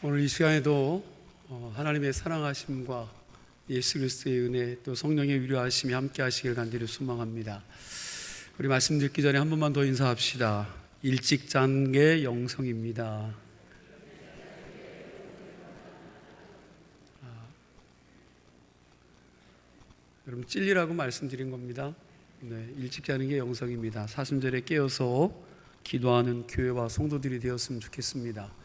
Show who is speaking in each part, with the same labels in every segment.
Speaker 1: 오늘 이 시간에도 하나님의 사랑하심과 예수 그리스도의 은혜 또 성령의 위로하심이 함께 하시길 간절히 소망합니다. 우리 말씀 듣기 전에 한 번만 더 인사합시다. 일찍 잔 게 영성입니다. 여러분 찔리라고 말씀드린 겁니다. 네, 일찍 자는 게 영성입니다. 사순절에 깨어서 기도하는 교회와 성도들이 되었으면 좋겠습니다.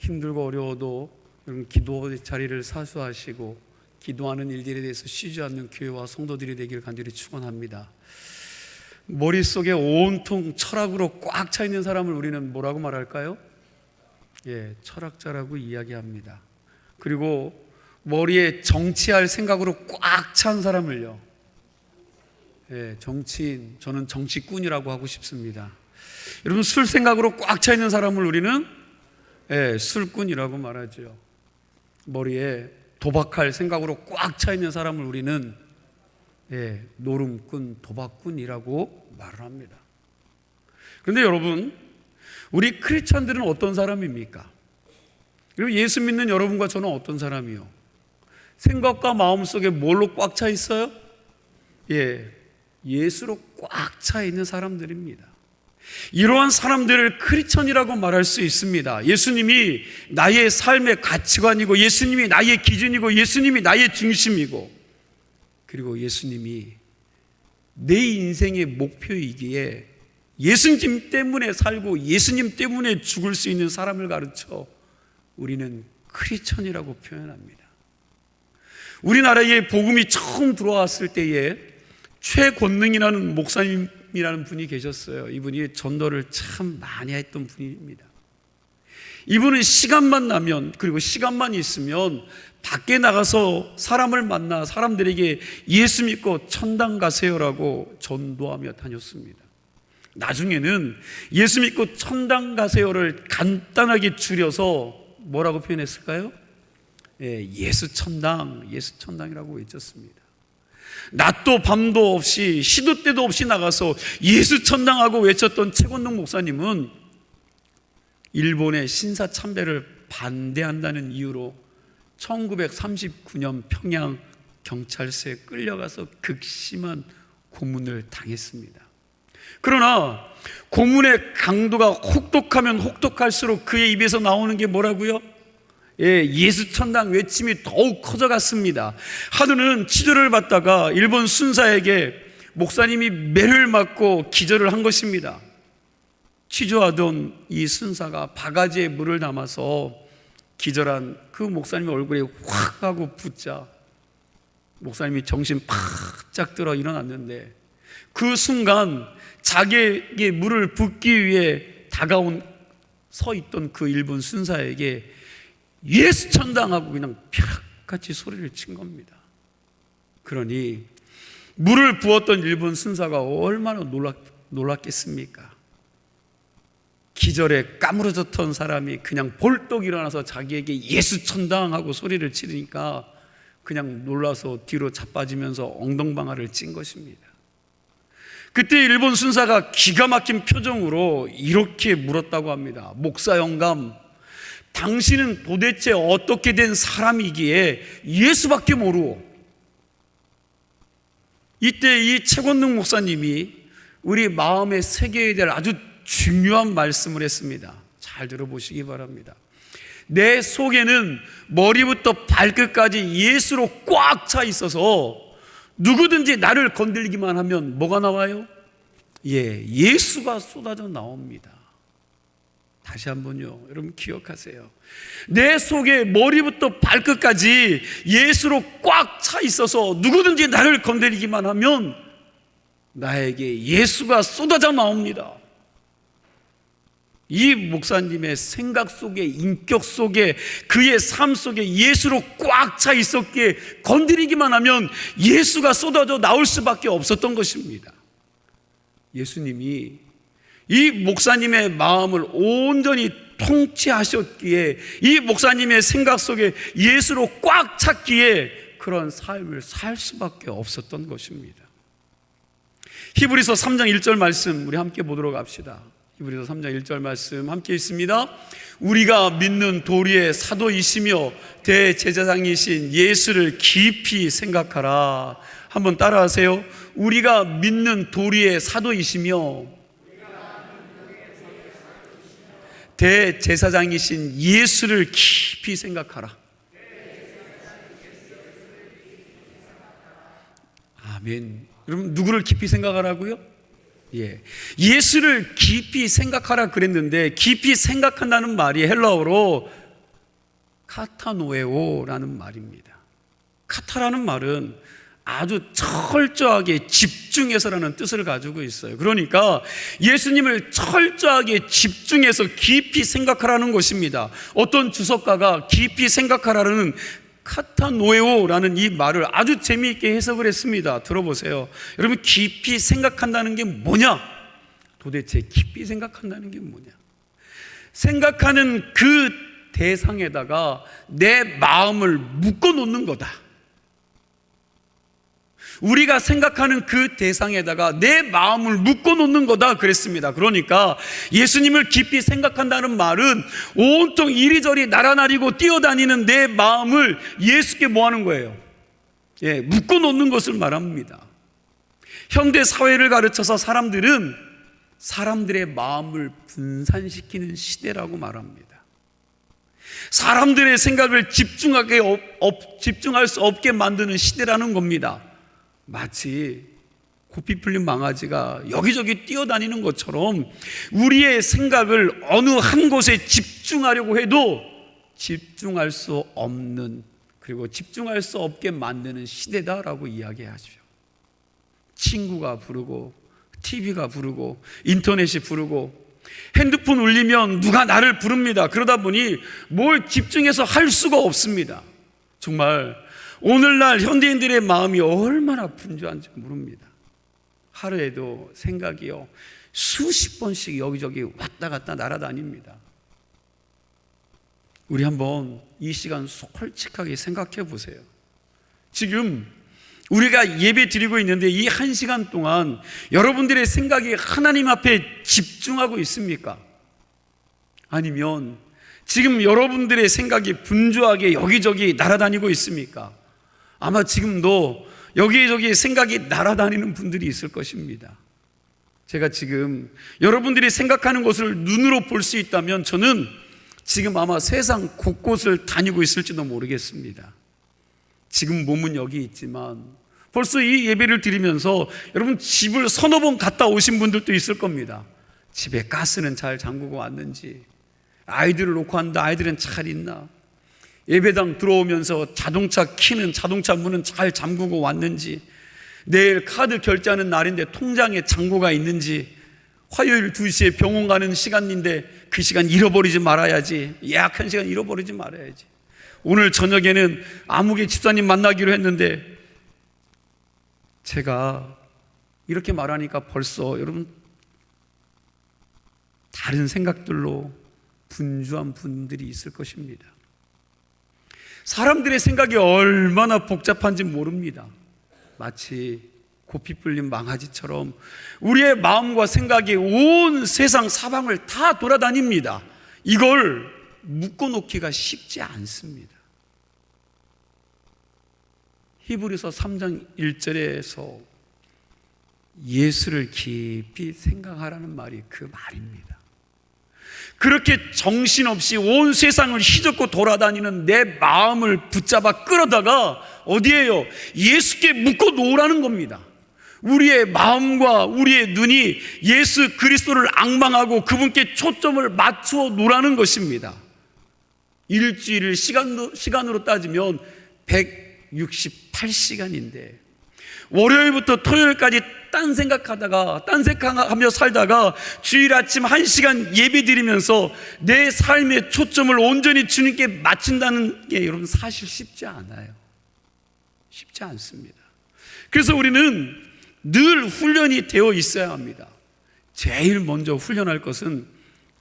Speaker 1: 힘들고 어려워도 여러분 기도 자리를 사수하시고 기도하는 일들에 대해서 쉬지 않는 교회와 성도들이 되기를 간절히 축원합니다. 머릿속에 온통 철학으로 꽉 차 있는 사람을 우리는 뭐라고 말할까요? 철학자라고 이야기합니다. 그리고 머리에 정치할 생각으로 꽉 찬 사람을요, 정치인, 저는 정치꾼이라고 하고 싶습니다. 여러분 술 생각으로 꽉 차 있는 사람을 우리는 술꾼이라고 말하죠. 머리에 도박할 생각으로 꽉 차 있는 사람을 우리는 노름꾼, 도박꾼이라고 말을 합니다. 그런데 여러분, 우리 크리스찬들은 어떤 사람입니까? 그리고 예수 믿는 여러분과 저는 어떤 사람이요? 생각과 마음속에 뭘로 꽉 차 있어요? 예수로 꽉 차 있는 사람들입니다. 이러한 사람들을 크리스천이라고 말할 수 있습니다. 예수님이 나의 삶의 가치관이고, 예수님이 나의 기준이고, 예수님이 나의 중심이고, 그리고 예수님이 내 인생의 목표이기에 예수님 때문에 살고 예수님 때문에 죽을 수 있는 사람을 가르쳐 우리는 크리스천이라고 표현합니다. 우리나라에 복음이 처음 들어왔을 때에 최권능이라는 목사님이라는 분이 계셨어요. 이분이 전도를 참 많이 했던 분입니다. 이분은 시간만 나면, 그리고 시간만 있으면 밖에 나가서 사람을 만나 사람들에게 예수 믿고 천당 가세요라고 전도하며 다녔습니다. 나중에는 예수 믿고 천당 가세요를 간단하게 줄여서 뭐라고 표현했을까요? 예수 천당이라고 외쳤습니다. 낮도 밤도 없이 시도 때도 없이 나가서 예수 천당하고 외쳤던 최권능 목사님은 일본의 신사 참배를 반대한다는 이유로 1939년 평양 경찰서에 끌려가서 극심한 고문을 당했습니다. 그러나 고문의 강도가 혹독하면 혹독할수록 그의 입에서 나오는 게 뭐라고요? 예수 천당 외침이 더욱 커져갔습니다. 하루는 치료를 받다가 일본 순사에게 목사님이 매를 맞고 기절을 한 것입니다. 취조하던 이 순사가 바가지에 물을 담아서 기절한 그 목사님 얼굴에 확 하고 붓자 목사님이 정신 바짝 들어 일어났는데, 그 순간 자기에게 물을 붓기 위해 서 있던 그 일본 순사에게 예수 천당하고 그냥 벼락같이 소리를 친 겁니다. 그러니 물을 부었던 일본 순사가 얼마나 놀랐겠습니까? 기절에 까무러졌던 사람이 그냥 벌떡 일어나서 자기에게 예수 천당하고 소리를 치르니까 그냥 놀라서 뒤로 자빠지면서 엉덩방아를 찐 것입니다. 그때 일본 순사가 기가 막힌 표정으로 이렇게 물었다고 합니다. 목사 영감, 당신은 도대체 어떻게 된 사람이기에 예수밖에 모르오. 이때 이 최권능 목사님이 우리 마음에 새겨야 될 아주 중요한 말씀을 했습니다. 잘 들어보시기 바랍니다. 내 속에는 머리부터 발끝까지 예수로 꽉 차 있어서 누구든지 나를 건들기만 하면 뭐가 나와요? 예수가 쏟아져 나옵니다. 다시 한번요, 여러분 기억하세요. 내 속에 머리부터 발끝까지 예수로 꽉 차 있어서 누구든지 나를 건드리기만 하면 나에게 예수가 쏟아져 나옵니다. 이 목사님의 생각 속에, 인격 속에, 그의 삶 속에 예수로 꽉 차 있었기에 건드리기만 하면 예수가 쏟아져 나올 수밖에 없었던 것입니다. 예수님이 이 목사님의 마음을 온전히 통치하셨기에, 이 목사님의 생각 속에 예수로 꽉 찼기에 그런 삶을 살 수밖에 없었던 것입니다. 히브리서 3장 1절 말씀 우리 함께 보도록 합시다. 히브리서 3장 1절 말씀 함께 있습니다. 우리가 믿는 도리의 사도이시며 대제사장이신 예수를 깊이 생각하라. 한번 따라하세요. 우리가 믿는 도리의 사도이시며 대제사장이신 예수를 깊이 생각하라. 아멘. 여러분, 누구를 깊이 생각하라고요? 예수를 깊이 생각하라 그랬는데, 깊이 생각한다는 말이 헬라어로 카타노에오라는 말입니다. 카타라는 말은 아주 철저하게 집중해서라는 뜻을 가지고 있어요. 그러니까 예수님을 철저하게 집중해서 깊이 생각하라는 것입니다. 어떤 주석가가 깊이 생각하라는 카타노에오라는 이 말을 아주 재미있게 해석을 했습니다. 들어보세요. 여러분, 깊이 생각한다는 게 뭐냐? 도대체 깊이 생각한다는 게 뭐냐? 생각하는 그 대상에다가 내 마음을 묶어 놓는 거다. 우리가 생각하는 그 대상에다가 내 마음을 묶어 놓는 거다 그랬습니다. 그러니까 예수님을 깊이 생각한다는 말은 온통 이리저리 날아다니고 뛰어다니는 내 마음을 예수께 뭐 하는 거예요? 묶어 놓는 것을 말합니다. 현대 사회를 가르쳐서 사람들은 사람들의 마음을 분산시키는 시대라고 말합니다. 사람들의 생각을 집중할 수 없게 만드는 시대라는 겁니다. 마치 고삐 풀린 망아지가 여기저기 뛰어다니는 것처럼 우리의 생각을 어느 한 곳에 집중하려고 해도 집중할 수 없는, 그리고 집중할 수 없게 만드는 시대다라고 이야기하죠. 친구가 부르고 TV가 부르고 인터넷이 부르고 핸드폰 울리면 누가 나를 부릅니다. 그러다 보니 뭘 집중해서 할 수가 없습니다. 정말 오늘날 현대인들의 마음이 얼마나 분주한지 모릅니다. 하루에도 생각이요 수십 번씩 여기저기 왔다 갔다 날아다닙니다. 우리 한번 이 시간 솔직하게 생각해 보세요. 지금 우리가 예배 드리고 있는데 이 한 시간 동안 여러분들의 생각이 하나님 앞에 집중하고 있습니까? 아니면 지금 여러분들의 생각이 분주하게 여기저기 날아다니고 있습니까? 아마 지금도 여기저기 생각이 날아다니는 분들이 있을 것입니다. 제가 지금 여러분들이 생각하는 것을 눈으로 볼 수 있다면 저는 지금 아마 세상 곳곳을 다니고 있을지도 모르겠습니다. 지금 몸은 여기 있지만 벌써 이 예배를 드리면서 여러분 집을 서너 번 갔다 오신 분들도 있을 겁니다. 집에 가스는 잘 잠그고 왔는지, 아이들을 놓고 왔는데 아이들은 잘 있나, 예배당 들어오면서 자동차 키는 자동차 문은 잘 잠그고 왔는지, 내일 카드 결제하는 날인데 통장에 잔고가 있는지, 화요일 2시에 병원 가는 시간인데 그 시간 잃어버리지 말아야지, 예약한 시간 잃어버리지 말아야지, 오늘 저녁에는 아무개 집사님 만나기로 했는데, 제가 이렇게 말하니까 벌써 여러분 다른 생각들로 분주한 분들이 있을 것입니다. 사람들의 생각이 얼마나 복잡한지 모릅니다. 마치 고삐 풀린 망아지처럼 우리의 마음과 생각이 온 세상 사방을 다 돌아다닙니다. 이걸 묶어놓기가 쉽지 않습니다. 히브리서 3장 1절에서 예수를 깊이 생각하라는 말이 그 말입니다. 그렇게 정신없이 온 세상을 휘젓고 돌아다니는 내 마음을 붙잡아 끌어다가 어디에요? 예수께 묶어 놓으라는 겁니다. 우리의 마음과 우리의 눈이 예수 그리스도를 앙망하고 그분께 초점을 맞추어 놓으라는 것입니다. 일주일을 시간으로 따지면 168시간인데 월요일부터 토요일까지 딴 생각하며 살다가 주일 아침 1시간 예배 드리면서 내 삶의 초점을 온전히 주님께 맞춘다는 게 여러분 사실 쉽지 않아요. 쉽지 않습니다. 그래서 우리는 늘 훈련이 되어 있어야 합니다. 제일 먼저 훈련할 것은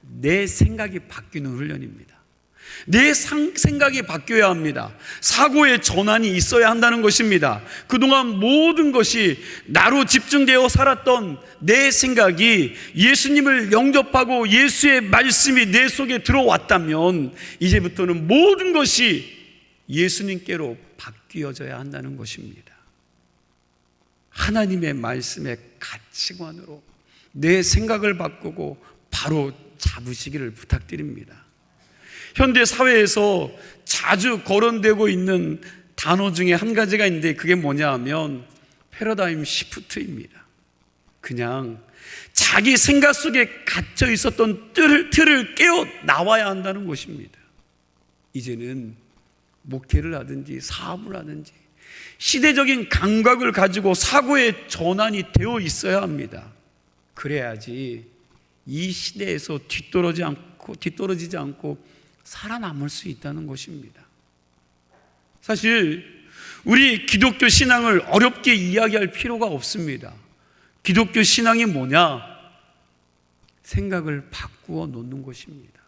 Speaker 1: 내 생각이 바뀌는 훈련입니다. 내 생각이 바뀌어야 합니다. 사고의 전환이 있어야 한다는 것입니다. 그동안 모든 것이 나로 집중되어 살았던 내 생각이 예수님을 영접하고 예수의 말씀이 내 속에 들어왔다면 이제부터는 모든 것이 예수님께로 바뀌어져야 한다는 것입니다. 하나님의 말씀의 가치관으로 내 생각을 바꾸고 바로 잡으시기를 부탁드립니다. 현대 사회에서 자주 거론되고 있는 단어 중에 한 가지가 있는데 그게 뭐냐 하면 패러다임 시프트입니다. 그냥 자기 생각 속에 갇혀 있었던 틀을 깨어 나와야 한다는 것입니다. 이제는 목회를 하든지 사업을 하든지 시대적인 감각을 가지고 사고의 전환이 되어 있어야 합니다. 그래야지 이 시대에서 뒤떨어지지 않고 살아남을 수 있다는 것입니다. 사실 우리 기독교 신앙을 어렵게 이야기할 필요가 없습니다. 기독교 신앙이 뭐냐? 생각을 바꾸어 놓는 것입니다.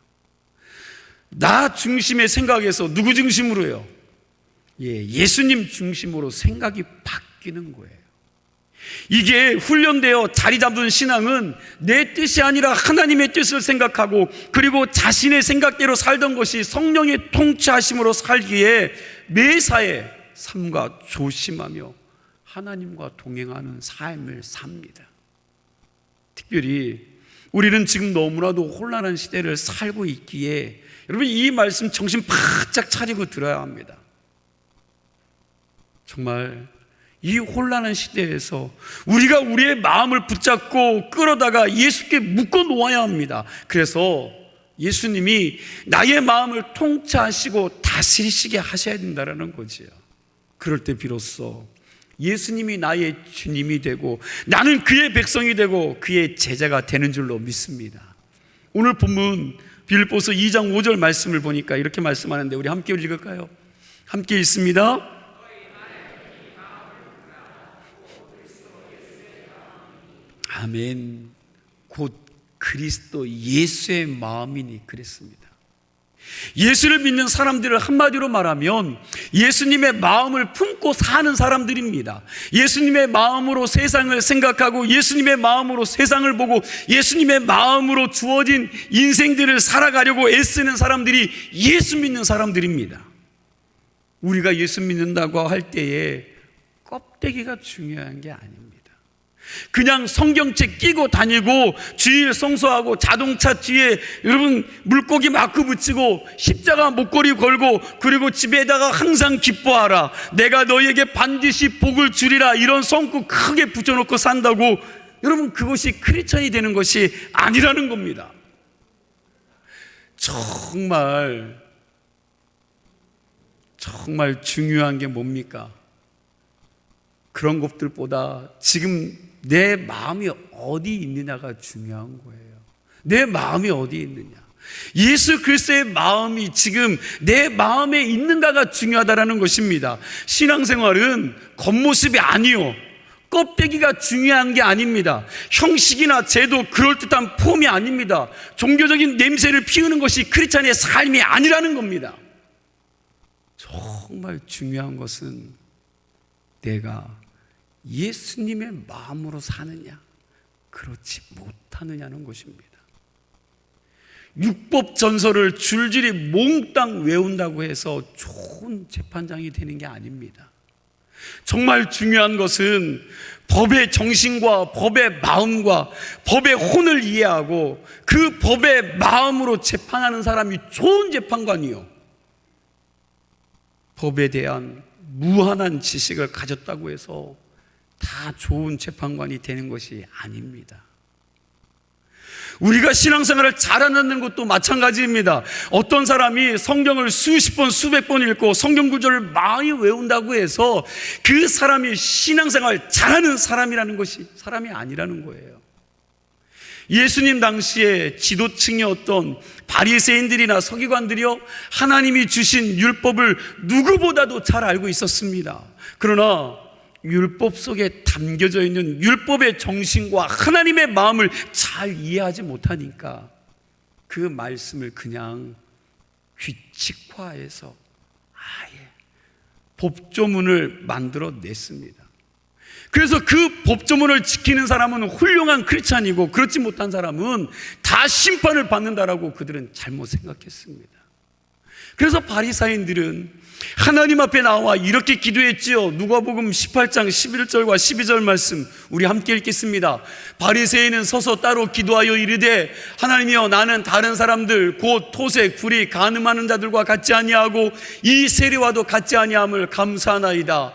Speaker 1: 나 중심의 생각에서 누구 중심으로요? 예수님 중심으로 생각이 바뀌는 거예요. 이게 훈련되어 자리 잡은 신앙은 내 뜻이 아니라 하나님의 뜻을 생각하고 그리고 자신의 생각대로 살던 것이 성령의 통치하심으로 살기에 매사에 삶과 조심하며 하나님과 동행하는 삶을 삽니다. 특별히 우리는 지금 너무나도 혼란한 시대를 살고 있기에 여러분 이 말씀 정신 바짝 차리고 들어야 합니다. 정말 이 혼란한 시대에서 우리가 우리의 마음을 붙잡고 끌어다가 예수께 묶어 놓아야 합니다. 그래서 예수님이 나의 마음을 통치하시고 다스리시게 하셔야 된다는 거지요. 그럴 때 비로소 예수님이 나의 주님이 되고 나는 그의 백성이 되고 그의 제자가 되는 줄로 믿습니다. 오늘 본문 빌립보서 2장 5절 말씀을 보니까 이렇게 말씀하는데 우리 함께 읽을까요? 함께 읽습니다. 아멘. 곧 그리스도 예수의 마음이니 그랬습니다. 예수를 믿는 사람들을 한마디로 말하면 예수님의 마음을 품고 사는 사람들입니다. 예수님의 마음으로 세상을 생각하고 예수님의 마음으로 세상을 보고 예수님의 마음으로 주어진 인생들을 살아가려고 애쓰는 사람들이 예수 믿는 사람들입니다. 우리가 예수 믿는다고 할 때에 껍데기가 중요한 게 아닙니다. 그냥 성경책 끼고 다니고 주일 성수하고 자동차 뒤에 여러분 물고기 마크 붙이고 십자가 목걸이 걸고 그리고 집에다가 항상 기뻐하라 내가 너에게 반드시 복을 주리라 이런 성구 크게 붙여놓고 산다고 여러분 그것이 크리스천이 되는 것이 아니라는 겁니다. 정말 중요한 게 뭡니까? 그런 것들보다 지금 내 마음이 어디 있느냐가 중요한 거예요. 내 마음이 어디 있느냐. 예수 그리스도의 마음이 지금 내 마음에 있는가가 중요하다는 것입니다. 신앙생활은 겉모습이 아니요 껍데기가 중요한 게 아닙니다. 형식이나 제도 그럴듯한 폼이 아닙니다. 종교적인 냄새를 피우는 것이 크리스찬의 삶이 아니라는 겁니다. 정말 중요한 것은 내가 예수님의 마음으로 사느냐 그렇지 못하느냐는 것입니다. 율법 전설을 줄줄이 몽땅 외운다고 해서 좋은 재판장이 되는 게 아닙니다. 정말 중요한 것은 법의 정신과 법의 마음과 법의 혼을 이해하고 그 법의 마음으로 재판하는 사람이 좋은 재판관이요 법에 대한 무한한 지식을 가졌다고 해서 다 좋은 재판관이 되는 것이 아닙니다. 우리가 신앙생활을 잘하는 것도 마찬가지입니다. 어떤 사람이 성경을 수십 번 수백 번 읽고 성경 구절을 많이 외운다고 해서 그 사람이 신앙생활 잘하는 사람이라는 것이 사람이 아니라는 거예요. 예수님 당시에 지도층이었던 바리새인들이나 서기관들이요 하나님이 주신 율법을 누구보다도 잘 알고 있었습니다. 그러나 율법 속에 담겨져 있는 율법의 정신과 하나님의 마음을 잘 이해하지 못하니까 그 말씀을 그냥 규칙화해서 아예 법조문을 만들어 냈습니다. 그래서 그 법조문을 지키는 사람은 훌륭한 크리스찬이고 그렇지 못한 사람은 다 심판을 받는다라고 그들은 잘못 생각했습니다. 그래서 바리사인들은 하나님 앞에 나와 이렇게 기도했지요. 누가복음 18장 11절과 12절 말씀 우리 함께 읽겠습니다. 바리새인은 서서 따로 기도하여 이르되 하나님이여 나는 다른 사람들 곧 토색, 불이, 간음하는 자들과 같지 아니하고 이 세리와도 같지 아니함을 감사하나이다.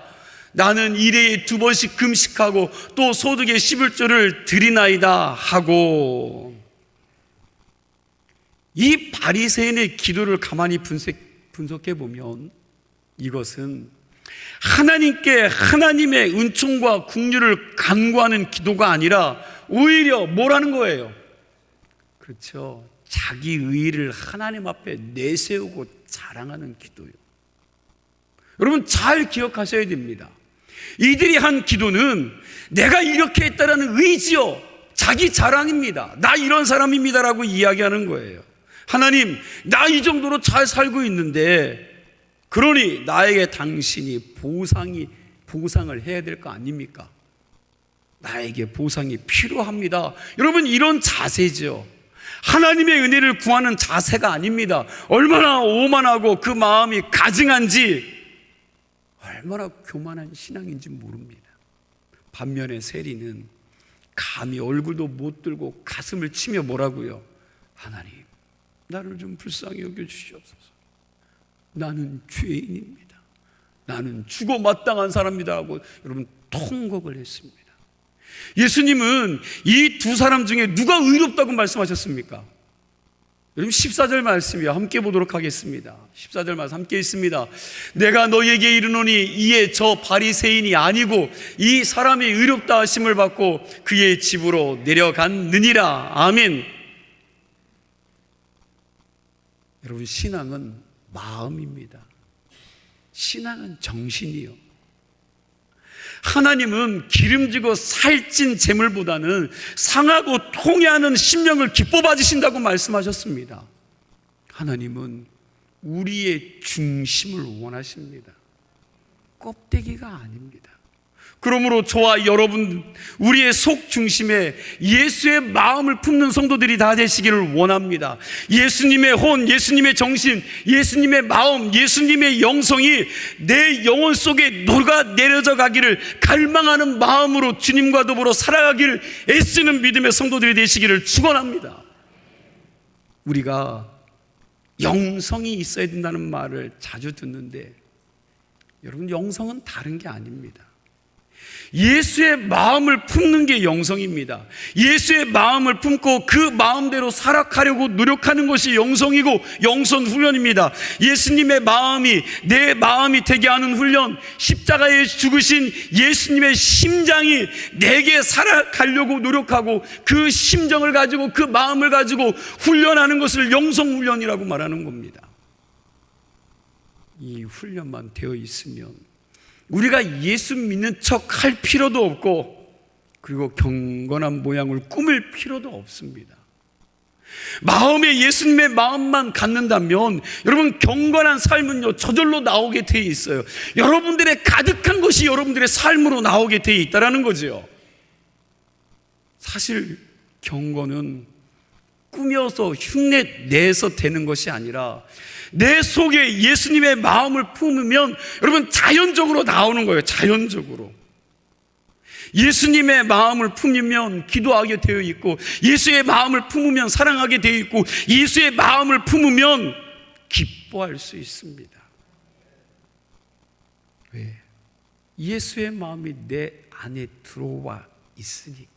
Speaker 1: 나는 일에 2번씩 금식하고 또 소득의 11조를 드리나이다 하고, 이 바리새인의 기도를 가만히 분석해 보면 이것은 하나님께 하나님의 은총과 긍휼을 간구하는 기도가 아니라 오히려 뭐라는 거예요? 그렇죠. 자기 의의를 하나님 앞에 내세우고 자랑하는 기도요. 여러분 잘 기억하셔야 됩니다. 이들이 한 기도는 내가 이렇게 했다라는 의지요, 자기 자랑입니다. 나 이런 사람입니다라고 이야기하는 거예요. 하나님, 나 이 정도로 잘 살고 있는데 그러니 나에게 당신이 보상을 해야 될 거 아닙니까? 나에게 보상이 필요합니다. 여러분 이런 자세죠. 하나님의 은혜를 구하는 자세가 아닙니다. 얼마나 오만하고 그 마음이 가증한지, 얼마나 교만한 신앙인지 모릅니다. 반면에 세리는 감히 얼굴도 못 들고 가슴을 치며 뭐라고요? 하나님, 나를 좀 불쌍히 여겨주시옵소서. 나는 죄인입니다. 나는 죽어 마땅한 사람이다 하고 여러분 통곡을 했습니다. 예수님은 이 두 사람 중에 누가 의롭다고 말씀하셨습니까? 여러분 14절 말씀이요, 함께 보도록 하겠습니다. 14절 말씀 함께 있습니다. 내가 너희에게 이르노니 이에 저 바리새인이 아니고 이 사람이 의롭다 하심을 받고 그의 집으로 내려갔느니라. 아멘. 여러분 신앙은 마음입니다. 신앙은 정신이요. 하나님은 기름지고 살찐 재물보다는 상하고 통해하는 심령을 기뻐 받으신다고 말씀하셨습니다. 하나님은 우리의 중심을 원하십니다. 껍데기가 아닙니다. 그러므로 저와 여러분, 우리의 속 중심에 예수의 마음을 품는 성도들이 다 되시기를 원합니다. 예수님의 혼, 예수님의 정신, 예수님의 마음, 예수님의 영성이 내 영혼 속에 녹아내려져 가기를 갈망하는 마음으로 주님과 더불어 살아가기를 애쓰는 믿음의 성도들이 되시기를 축원합니다. 우리가 영성이 있어야 된다는 말을 자주 듣는데 여러분 영성은 다른 게 아닙니다. 예수의 마음을 품는 게 영성입니다. 예수의 마음을 품고 그 마음대로 살아가려고 노력하는 것이 영성이고 영성 훈련입니다. 예수님의 마음이 내 마음이 되게 하는 훈련, 십자가에 죽으신 예수님의 심장이 내게 살아가려고 노력하고 그 심정을 가지고 그 마음을 가지고 훈련하는 것을 영성 훈련이라고 말하는 겁니다. 이 훈련만 되어 있으면 우리가 예수 믿는 척 할 필요도 없고, 그리고 경건한 모양을 꾸밀 필요도 없습니다. 마음에 예수님의 마음만 갖는다면 여러분 경건한 삶은요 저절로 나오게 돼 있어요. 여러분들의 가득한 것이 여러분들의 삶으로 나오게 돼 있다라는 거죠. 사실 경건은 꾸며서 흉내 내서 되는 것이 아니라 내 속에 예수님의 마음을 품으면 여러분 자연적으로 나오는 거예요. 자연적으로 예수님의 마음을 품으면 기도하게 되어 있고, 예수의 마음을 품으면 사랑하게 되어 있고, 예수의 마음을 품으면 기뻐할 수 있습니다. 왜? 예수의 마음이 내 안에 들어와 있으니까.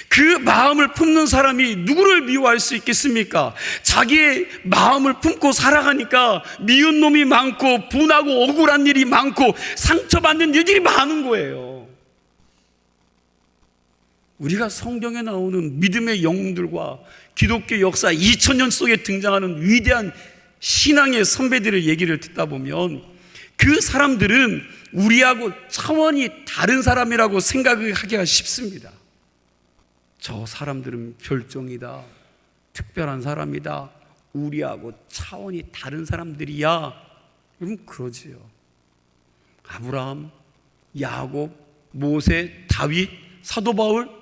Speaker 1: 그 마음을 품는 사람이 누구를 미워할 수 있겠습니까? 자기의 마음을 품고 살아가니까 미운 놈이 많고 분하고 억울한 일이 많고 상처받는 일들이 많은 거예요. 우리가 성경에 나오는 믿음의 영웅들과 기독교 역사 2000년 속에 등장하는 위대한 신앙의 선배들의 얘기를 듣다 보면 그 사람들은 우리하고 차원이 다른 사람이라고 생각하기가 쉽습니다. 저 사람들은 별종이다, 특별한 사람이다, 우리하고 차원이 다른 사람들이야. 여러분 그러지요. 아브라함, 야곱, 모세, 다윗, 사도 바울,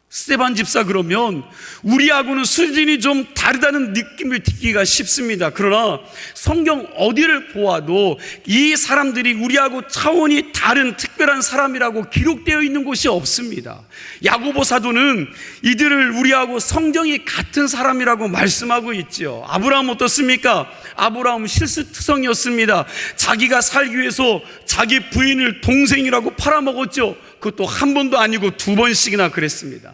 Speaker 1: 스데반 집사 그러면 우리하고는 수준이 좀 다르다는 느낌을 듣기가 쉽습니다. 그러나 성경 어디를 보아도 이 사람들이 우리하고 차원이 다른 특별한 사람이라고 기록되어 있는 곳이 없습니다. 야고보 사도는 이들을 우리하고 성정이 같은 사람이라고 말씀하고 있죠. 아브라함 어떻습니까? 아브라함 실수투성이었습니다. 자기가 살기 위해서 자기 부인을 동생이라고 팔아먹었죠. 그것도 한 번도 아니고 두 번씩이나 그랬습니다.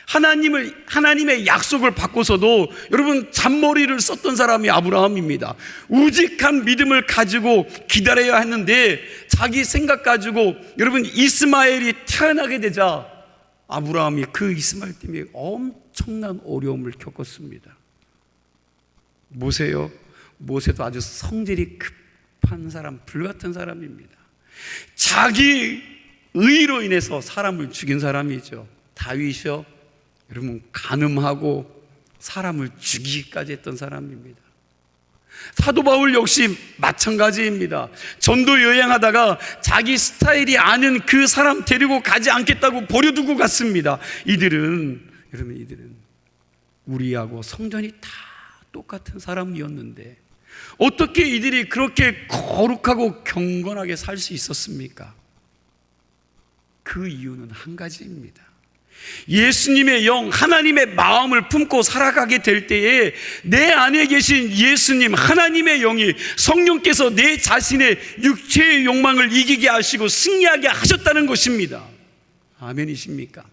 Speaker 1: 하나님의 약속을 받고서도 여러분 잔머리를 썼던 사람이 아브라함입니다. 우직한 믿음을 가지고 기다려야 했는데 자기 생각 가지고 여러분 이스마엘이 태어나게 되자 아브라함이 그 이스마엘 때문에 엄청난 어려움을 겪었습니다. 모세요? 모세도 아주 성질이 급한 사람, 불같은 사람입니다. 자기 의로 인해서 사람을 죽인 사람이죠. 다윗이요? 여러분 간음하고 사람을 죽이기까지 했던 사람입니다. 사도 바울 역시 마찬가지입니다. 전도 여행하다가 자기 스타일이 아닌 그 사람 데리고 가지 않겠다고 버려두고 갔습니다. 이들은 우리하고 성전이 다 똑같은 사람이었는데 어떻게 이들이 그렇게 거룩하고 경건하게 살 수 있었습니까? 그 이유는 한 가지입니다. 예수님의 영, 하나님의 마음을 품고 살아가게 될 때에 내 안에 계신 예수님, 하나님의 영이 성령께서 내 자신의 육체의 욕망을 이기게 하시고 승리하게 하셨다는 것입니다. 아멘이십니까?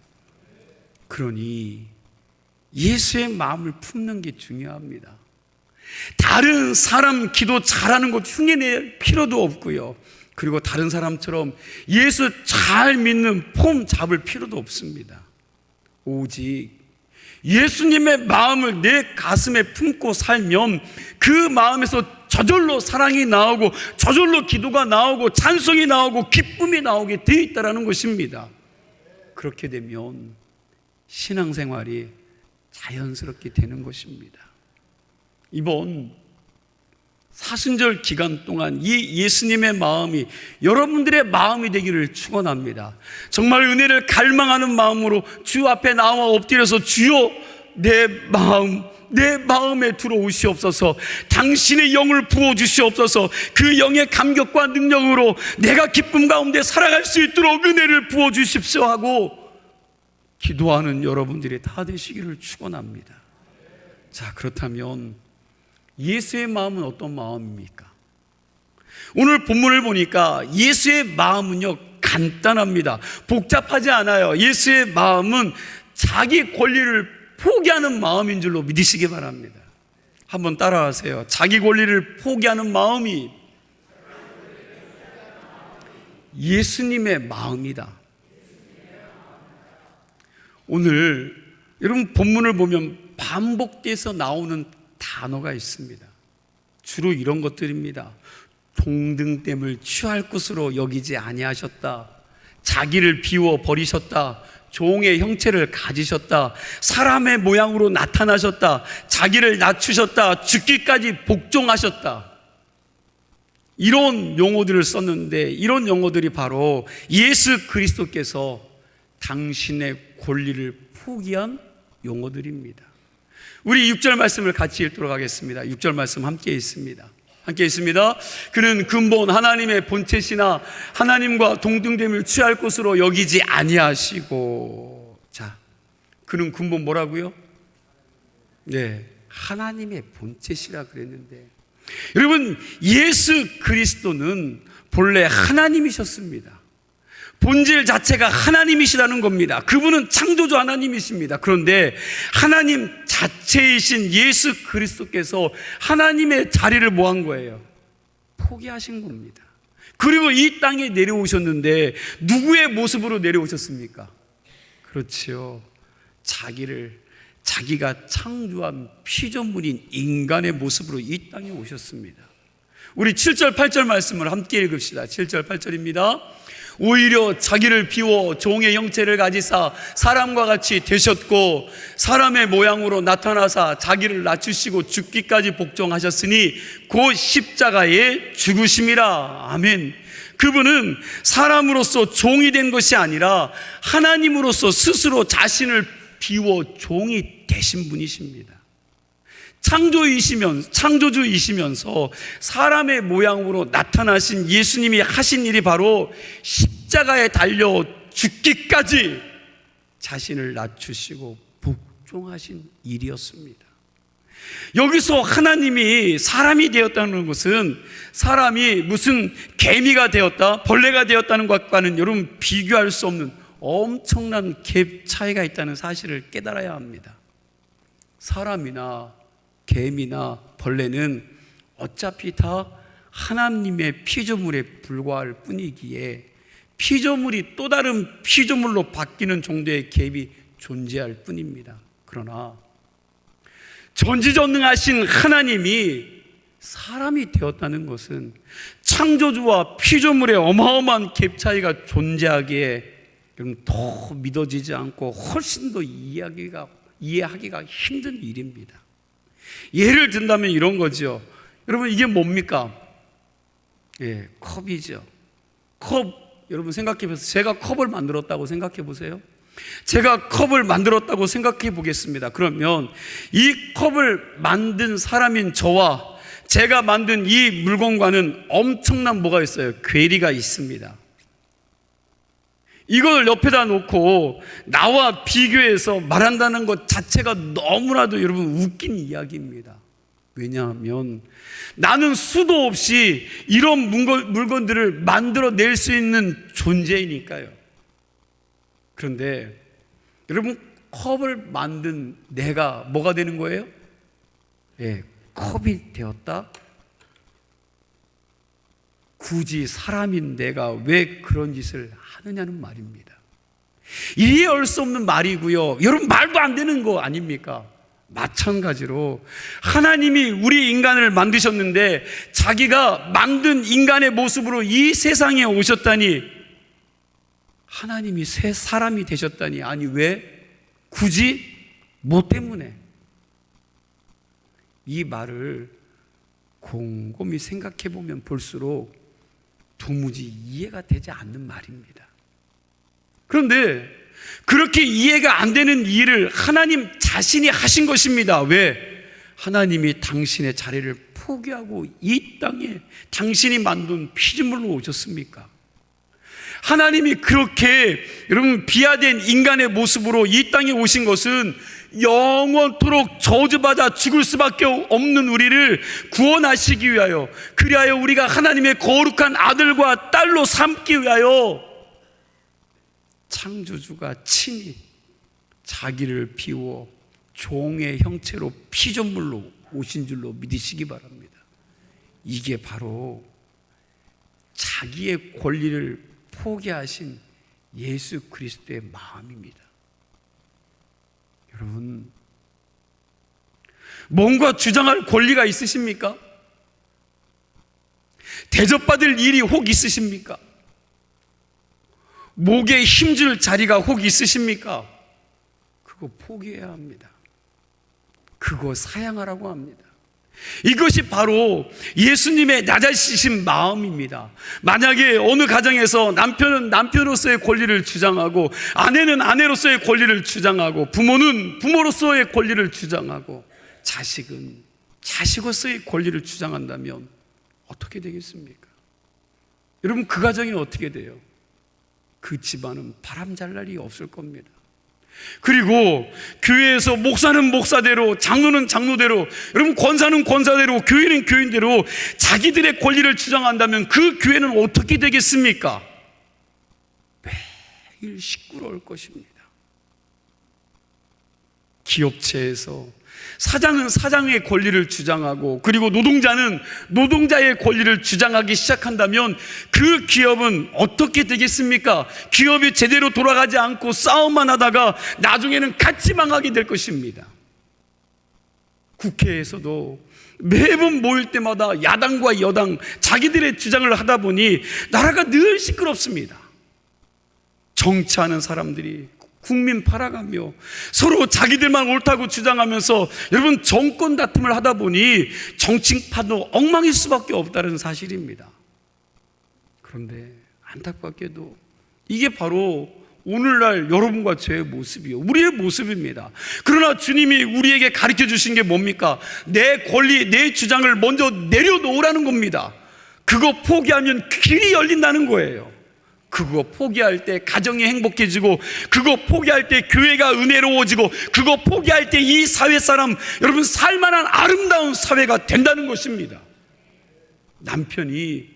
Speaker 1: 그러니 예수의 마음을 품는 게 중요합니다. 다른 사람 기도 잘하는 것 흉내낼 필요도 없고요. 그리고 다른 사람처럼 예수 잘 믿는 폼 잡을 필요도 없습니다. 오직 예수님의 마음을 내 가슴에 품고 살면 그 마음에서 저절로 사랑이 나오고 저절로 기도가 나오고 찬송이 나오고 기쁨이 나오게 되어 있다는 것입니다. 그렇게 되면 신앙생활이 자연스럽게 되는 것입니다. 이번 사순절 기간 동안 이 예수님의 마음이 여러분들의 마음이 되기를 축원합니다. 정말 은혜를 갈망하는 마음으로 주 앞에 나와 엎드려서 주여 내 마음에 들어오시옵소서. 당신의 영을 부어주시옵소서. 그 영의 감격과 능력으로 내가 기쁨 가운데 살아갈 수 있도록 은혜를 부어주십시오 하고 기도하는 여러분들이 다 되시기를 축원합니다. 자, 그렇다면 예수의 마음은 어떤 마음입니까? 오늘 본문을 보니까 예수의 마음은요 간단합니다. 복잡하지 않아요. 예수의 마음은 자기 권리를 포기하는 마음인 줄로 믿으시기 바랍니다. 한번 따라하세요. 자기 권리를 포기하는 마음이 예수님의 마음이다. 오늘 여러분 본문을 보면 반복돼서 나오는 단어가 있습니다. 주로 이런 것들입니다. 동등됨을 취할 것으로 여기지 아니하셨다. 자기를 비워 버리셨다. 종의 형체를 가지셨다. 사람의 모양으로 나타나셨다. 자기를 낮추셨다. 죽기까지 복종하셨다. 이런 용어들을 썼는데 이런 용어들이 바로 예수 그리스도께서 당신의 권리를 포기한 용어들입니다. 우리 6절 말씀을 같이 읽도록 하겠습니다. 6절 말씀 함께 있습니다. 그는 근본 하나님의 본체시나 하나님과 동등됨을 취할 것으로 여기지 아니하시고. 자, 그는 근본 뭐라고요? 네, 하나님의 본체시라 그랬는데 여러분 예수 그리스도는 본래 하나님이셨습니다. 본질 자체가 하나님이시라는 겁니다. 그분은 창조주 하나님이십니다. 그런데 하나님 자체이신 예수 그리스도께서 하나님의 자리를 뭐 한 거예요? 포기하신 겁니다. 그리고 이 땅에 내려오셨는데 누구의 모습으로 내려오셨습니까? 그렇지요. 자기가 창조한 피조물인 인간의 모습으로 이 땅에 오셨습니다. 우리 7절 8절 말씀을 함께 읽읍시다. 7절 8절입니다. 오히려 자기를 비워 종의 형체를 가지사 사람과 같이 되셨고 사람의 모양으로 나타나사 자기를 낮추시고 죽기까지 복종하셨으니 곧 십자가에 죽으심이라. 아멘. 그분은 사람으로서 종이 된 것이 아니라 하나님으로서 스스로 자신을 비워 종이 되신 분이십니다. 창조주이시면서 사람의 모양으로 나타나신 예수님이 하신 일이 바로 십자가에 달려 죽기까지 자신을 낮추시고 복종하신 일이었습니다. 여기서 하나님이 사람이 되었다는 것은 사람이 무슨 개미가 되었다, 벌레가 되었다는 것과는 여러분 비교할 수 없는 엄청난 갭 차이가 있다는 사실을 깨달아야 합니다. 사람이나 개미나 벌레는 어차피 다 하나님의 피조물에 불과할 뿐이기에 피조물이 또 다른 피조물로 바뀌는 정도의 갭이 존재할 뿐입니다. 그러나 전지전능하신 하나님이 사람이 되었다는 것은 창조주와 피조물의 어마어마한 갭 차이가 존재하기에 더 믿어지지 않고 훨씬 더 이해하기가 힘든 일입니다. 예를 든다면 이런 거죠. 여러분, 이게 뭡니까? 예, 컵이죠. 컵, 여러분 생각해 보세요. 제가 컵을 만들었다고 생각해 보세요. 제가 컵을 만들었다고 생각해 보겠습니다. 그러면 이 컵을 만든 사람인 저와 제가 만든 이 물건과는 엄청난 뭐가 있어요? 괴리가 있습니다. 이걸 옆에다 놓고 나와 비교해서 말한다는 것 자체가 너무나도 여러분 웃긴 이야기입니다. 왜냐하면 나는 수도 없이 이런 물건들을 만들어낼 수 있는 존재이니까요. 그런데 여러분, 컵을 만든 내가 뭐가 되는 거예요? 예, 컵이 되었다? 굳이 사람인 내가 왜 그런 짓을 하느냐는 말입니다. 이해할 수 없는 말이고요. 여러분, 말도 안 되는 거 아닙니까? 마찬가지로 하나님이 우리 인간을 만드셨는데 자기가 만든 인간의 모습으로 이 세상에 오셨다니, 하나님이 새 사람이 되셨다니, 아니 왜? 굳이? 뭐 때문에? 이 말을 곰곰이 생각해 보면 볼수록 도무지 이해가 되지 않는 말입니다. 그런데 그렇게 이해가 안 되는 일을 하나님 자신이 하신 것입니다. 왜? 하나님이 당신의 자리를 포기하고 이 땅에 당신이 만든 피조물로 오셨습니까? 하나님이 그렇게 여러분 비하된 인간의 모습으로 이 땅에 오신 것은 영원토록 저주받아 죽을 수밖에 없는 우리를 구원하시기 위하여, 그리하여 우리가 하나님의 거룩한 아들과 딸로 삼기 위하여 창조주가 친히 자기를 비워 종의 형체로 피조물로 오신 줄로 믿으시기 바랍니다. 이게 바로 자기의 권리를 포기하신 예수 그리스도의 마음입니다. 여러분, 뭔가 주장할 권리가 있으십니까? 대접받을 일이 혹 있으십니까? 목에 힘줄 자리가 혹 있으십니까? 그거 포기해야 합니다. 그거 사양하라고 합니다. 이것이 바로 예수님의 낮아지신 마음입니다. 만약에 어느 가정에서 남편은 남편으로서의 권리를 주장하고 아내는 아내로서의 권리를 주장하고 부모는 부모로서의 권리를 주장하고 자식은 자식으로서의 권리를 주장한다면 어떻게 되겠습니까? 여러분, 그 가정이 어떻게 돼요? 그 집안은 바람잘 날이 없을 겁니다. 그리고 교회에서 목사는 목사대로, 장로는 장로대로, 여러분 권사는 권사대로, 교인은 교인대로 자기들의 권리를 주장한다면 그 교회는 어떻게 되겠습니까? 매일 시끄러울 것입니다. 기업체에서 사장은 사장의 권리를 주장하고 그리고 노동자는 노동자의 권리를 주장하기 시작한다면 그 기업은 어떻게 되겠습니까? 기업이 제대로 돌아가지 않고 싸움만 하다가 나중에는 같이 망하게 될 것입니다. 국회에서도 매번 모일 때마다 야당과 여당 자기들의 주장을 하다 보니 나라가 늘 시끄럽습니다. 정치하는 사람들이 국민 팔아가며 서로 자기들만 옳다고 주장하면서 여러분 정권 다툼을 하다 보니 정치판도 엉망일 수밖에 없다는 사실입니다. 그런데 안타깝게도 이게 바로 오늘날 여러분과 저의 모습이요, 우리의 모습입니다. 그러나 주님이 우리에게 가르쳐 주신 게 뭡니까? 내 권리, 내 주장을 먼저 내려놓으라는 겁니다. 그거 포기하면 길이 열린다는 거예요. 그거 포기할 때 가정이 행복해지고, 그거 포기할 때 교회가 은혜로워지고, 그거 포기할 때 이 사회 사람 여러분 살만한 아름다운 사회가 된다는 것입니다. 남편이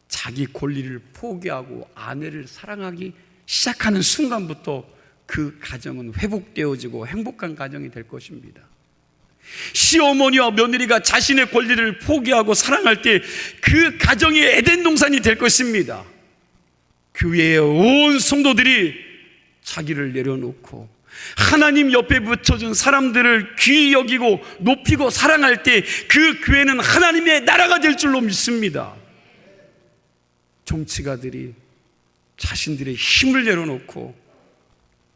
Speaker 1: 자기 권리를 포기하고 아내를 사랑하기 시작하는 순간부터 그 가정은 회복되어지고 행복한 가정이 될 것입니다. 시어머니와 며느리가 자신의 권리를 포기하고 사랑할 때 그 가정이 에덴 동산이 될 것입니다. 교회의 온 성도들이 자기를 내려놓고 하나님 옆에 붙여준 사람들을 귀히 여기고 높이고 사랑할 때 그 교회는 하나님의 나라가 될 줄로 믿습니다. 정치가들이 자신들의 힘을 내려놓고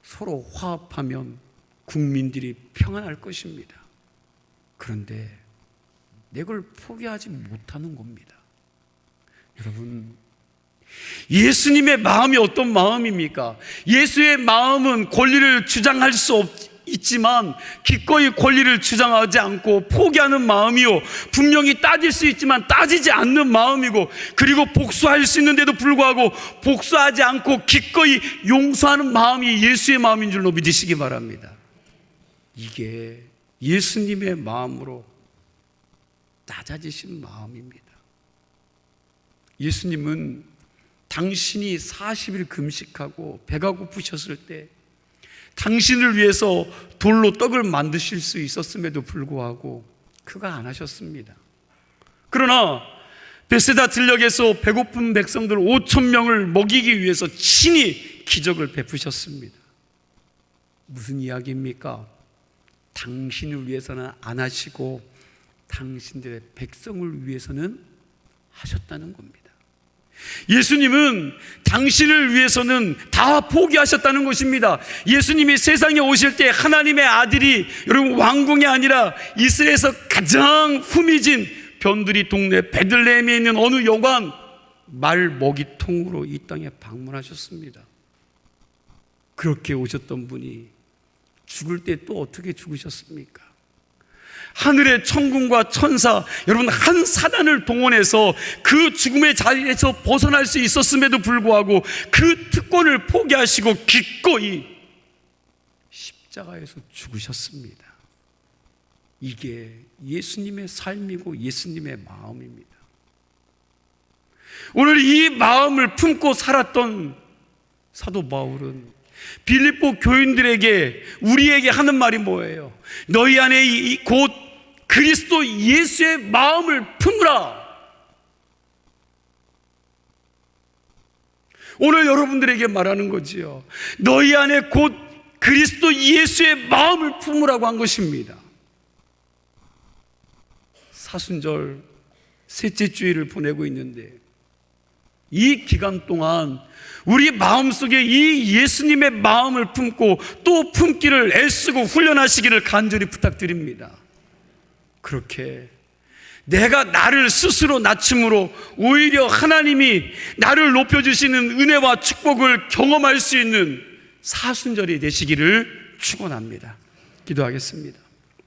Speaker 1: 서로 화합하면 국민들이 평안할 것입니다. 그런데 내걸 포기하지 못하는 겁니다. 여러분, 예수님의 마음이 어떤 마음입니까? 예수의 마음은 권리를 주장할 수 있지만 기꺼이 권리를 주장하지 않고 포기하는 마음이요, 분명히 따질 수 있지만 따지지 않는 마음이고, 그리고 복수할 수 있는데도 불구하고 복수하지 않고 기꺼이 용서하는 마음이 예수의 마음인 줄로 믿으시기 바랍니다. 이게 예수님의 마음으로 낮아지신 마음입니다. 예수님은 당신이 40일 금식하고 배가 고프셨을 때 당신을 위해서 돌로 떡을 만드실 수 있었음에도 불구하고 그가 안 하셨습니다. 그러나 베세다 들녘에서 배고픈 백성들 5,000명을 먹이기 위해서 친히 기적을 베푸셨습니다. 무슨 이야기입니까? 당신을 위해서는 안 하시고 당신들의 백성을 위해서는 하셨다는 겁니다. 예수님은 당신을 위해서는 다 포기하셨다는 것입니다. 예수님이 세상에 오실 때 하나님의 아들이 여러분 왕궁이 아니라 이스라엘에서 가장 후미진 변두리 동네 베들레헴에 있는 어느 여관 말 먹이통으로 이 땅에 방문하셨습니다. 그렇게 오셨던 분이 죽을 때 또 어떻게 죽으셨습니까? 하늘의 천군과 천사, 여러분 한 사단을 동원해서 그 죽음의 자리에서 벗어날 수 있었음에도 불구하고 그 특권을 포기하시고 기꺼이 십자가에서 죽으셨습니다. 이게 예수님의 삶이고 예수님의 마음입니다. 오늘 이 마음을 품고 살았던 사도 바울은 빌립보 교인들에게, 우리에게 하는 말이 뭐예요? 너희 안에 곧 그리스도 예수의 마음을 품으라. 오늘 여러분들에게 말하는 거지요. 너희 안에 곧 그리스도 예수의 마음을 품으라고 한 것입니다. 사순절 셋째 주일을 보내고 있는데 이 기간 동안 우리 마음속에 이 예수님의 마음을 품고 또 품기를 애쓰고 훈련하시기를 간절히 부탁드립니다. 그렇게 내가 나를 스스로 낮춤으로 오히려 하나님이 나를 높여주시는 은혜와 축복을 경험할 수 있는 사순절이 되시기를 축원합니다. 기도하겠습니다.